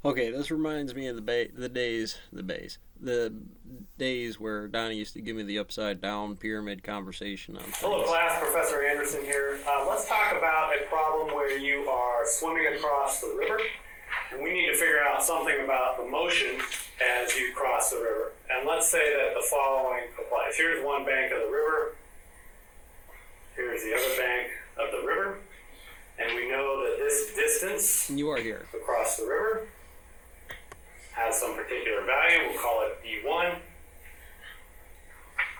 Okay, this reminds me of the days where Donnie used to give me the upside down pyramid conversation on Hello, things. class. Professor Anderson here. Let's talk about a problem where you are swimming across the river, and we need to figure out something about the motion as you cross the river. And let's say that the following applies. Here's one bank of the river. Here's the other bank of the river. And we know that this distance You are here. across the river has some particular value. We'll call it d1.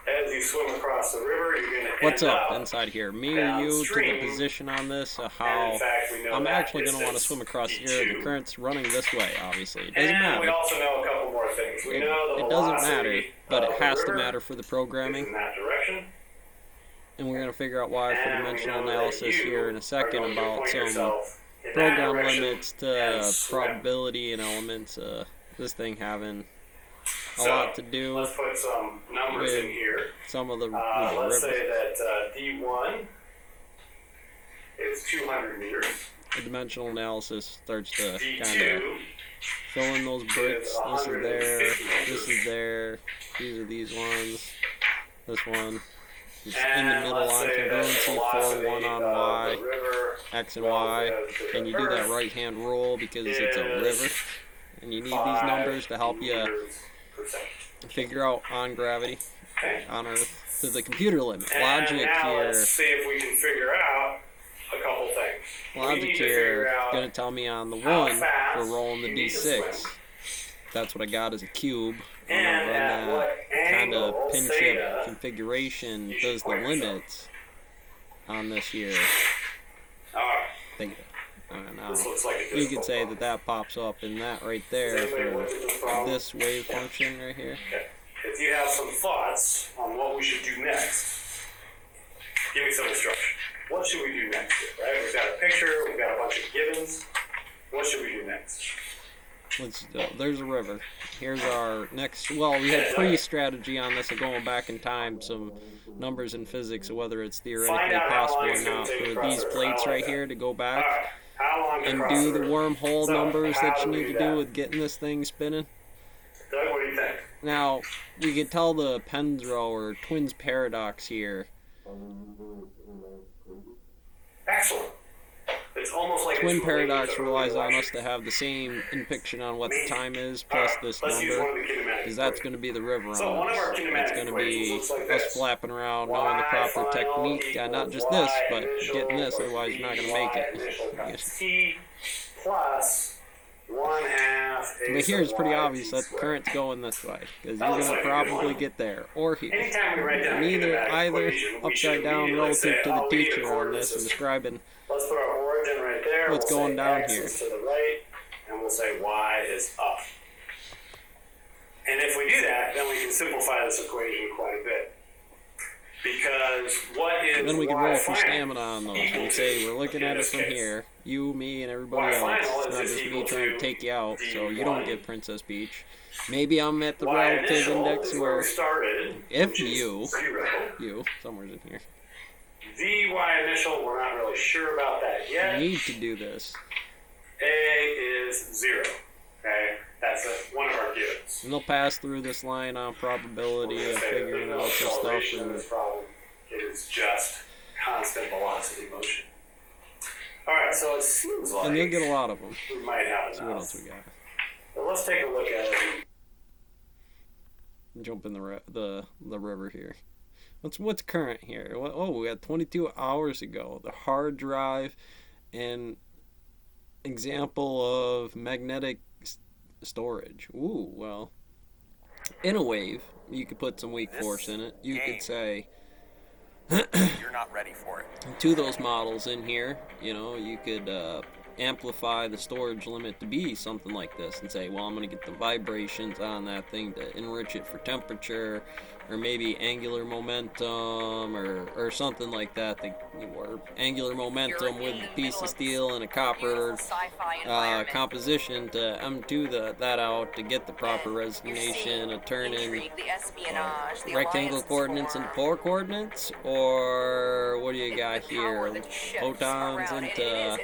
As you swim across the river, you're going to What's end up up inside here? Me or you to the downstream. position on this? And How in fact, we know I'm that actually going to want to distance, swim across d2. here. The current's running this way, obviously. It doesn't And we matter. also know a couple more things. We know the It doesn't velocity matter, but it of the has to river matter for the is programming. in that direction. And we're going to figure out why for And we dimensional know that analysis you here in a are second going to about point some yourself in that program direction limits and to swim. probability and elements. This thing having a So, lot to do let's put some numbers with in here. some of the Let's river. say that D1 is 200 meters. The dimensional analysis starts to kind of D2 fill in those bricks. is This is there. 150 This meters. is there. These are these ones. This one. It's in the And middle let's on say that the congruency velocity 4, 1 on of Y, the river X and Y. relative to And the you do that Earth right hand rule because it's a is river. And you need these 5 numbers to help you meters per second. figure out on gravity, Okay. on Earth, to the computer limit. And Logic now here. let's see if we can figure out a couple things. We Logic need to here figure out gonna tell me on the how 1 fast for rolling the you need to D6. swim. That's what I got as a cube. I'm and gonna at run what that kind angle, of pinch theta, up configuration you should does the point yourself. limits on this here. Alright, Theta. Now, this looks like a you could difficult say problem. that pops up in that right there Does anybody for look at this problem? this wave function right here. Okay. If you have some thoughts on what we should do next, give me some instruction. What should we do next here, right? We've got a picture, we've got a bunch of givens. What should we do next? There's a river. Here's our next. Well, we had pre-strategy on this of going back in time, some numbers in physics of whether it's theoretically Find out how possible long or it's gonna not take to for cross these the river. plates I like right that. here to go back Alright, how long to and cross do the the river? wormhole So, numbers how that you do we need do to that? do with getting this thing spinning. Doug, what do you think? Now, we could tell the Penrose or Twins paradox here. Excellent. It's almost like Twin it's related paradox to relies on early us to have the same depiction on what the time is plus Alright, this let's use one number. of the kinematic Because that's equations. going to be the river So on one of our this. kinematic It's going to equations be looks like us this. flapping around, knowing the proper Y final technique. Not just equals this, Y but initial getting this, plus otherwise you're not going to Y make initial it. times T plus 1/2 a But here it's sub pretty y obvious t that the squared. current's going this way. Because That you're looks going like to a good probably one. get there. Or here. Anytime we write down a Neither, kinematic either equation, we should upside down immediately relative say, to the oh, we need a teacher on coordinate this and system. describing Let's put our origin right there. what's we'll going say down X here. is to the right, and we'll say Y is up. And if we do that, then we can simplify this equation quite a bit. Because what is And then we can Y roll for final stamina on those equal and say to we're looking in at it this from case? here. You, me, and everybody Y else. final It's is not just just me equal trying to to take you out, so you D1. don't get Princess Beach. Maybe I'm at the Y relative initial index is where where we started, if which is you, 0. somewhere's in here, Vy initial, we're not really sure about that yet. need to do this. A is 0. Okay, that's one of our givens. And they'll pass through this line on We're probability going to of say that figuring there's no out some stuff. acceleration in And this problem. It is just constant velocity motion. All right, so it seems like you'll get a lot of them. we might have See what else enough. we got. But let's take a look at it. Jump in the river here. What's current here? Oh, we got 22 hours ago. The hard drive and example of magnetic storage. Ooh, well, in a wave, you could put some weak force in it. You could say You're not ready for it. to those models in here, you could amplify the storage limit to be something like this and say, well, I'm going to get the vibrations on that thing to enrich it for temperature, or maybe angular momentum, or something like that, or angular momentum with a piece of steel and a copper composition to M2 that out to get the proper resignation of turning rectangle coordinates into polar coordinates, or what do you got here? Photons into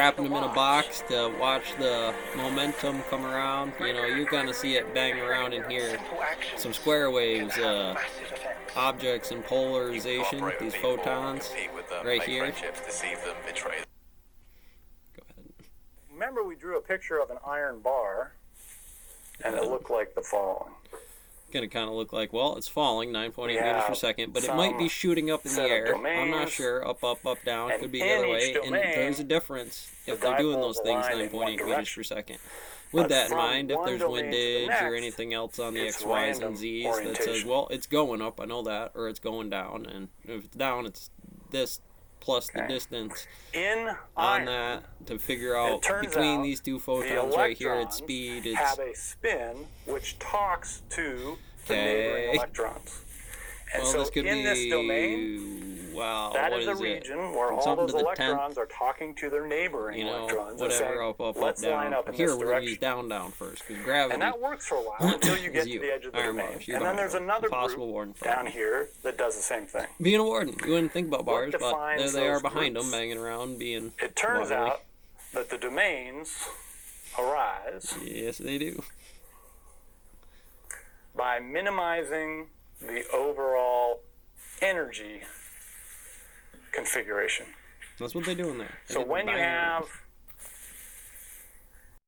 wrapping them in a box to watch the momentum come around. You know, you're gonna see it bang around in here. Some square waves, objects in polarization, these photons, right here. Go ahead. Remember, we drew a picture of an iron bar, and it looked like the following. Gonna kind of look like, well, it's falling 9.8 meters per have second, but it might be shooting up in the set of air. I'm not domains, sure. Up, up, up, down. and Could be the in other each way. And domain, there's a difference if the they're doing dipoles those things align in 9.8 one meters direction. per second. With But that in from mind, if one there's domain to the windage or next, anything else on the it's X, Y's, random and Z's that says, orientation. well, it's going up, I know that, or it's going down. And if it's down, it's this plus the Okay. distance In on iron, that to figure out turns between out these two the photons right here at electrons speed. It's have a spin which talks to the Okay. neighboring electrons. And well, so this could in be this domain, wow. that what is a is it? region where all Something those to the electrons 10th. are talking to their neighboring You know, electrons. and whatever, saying, up, up, let's up, line down. up in Here this we're going to use direction. down first, because gravity And that works for a while until you get to you. the edge of the Iron domain. bars, you're And then behind there's them. another Impossible group warden for down them. here that does the same thing. Being a warden, you wouldn't think about bars, but defines there they are those behind groups? them, banging around, being It turns watery. out that the domains arise Yes, they do. by minimizing the overall energy configuration. That's what they're doing there. They're So getting when you banged around. have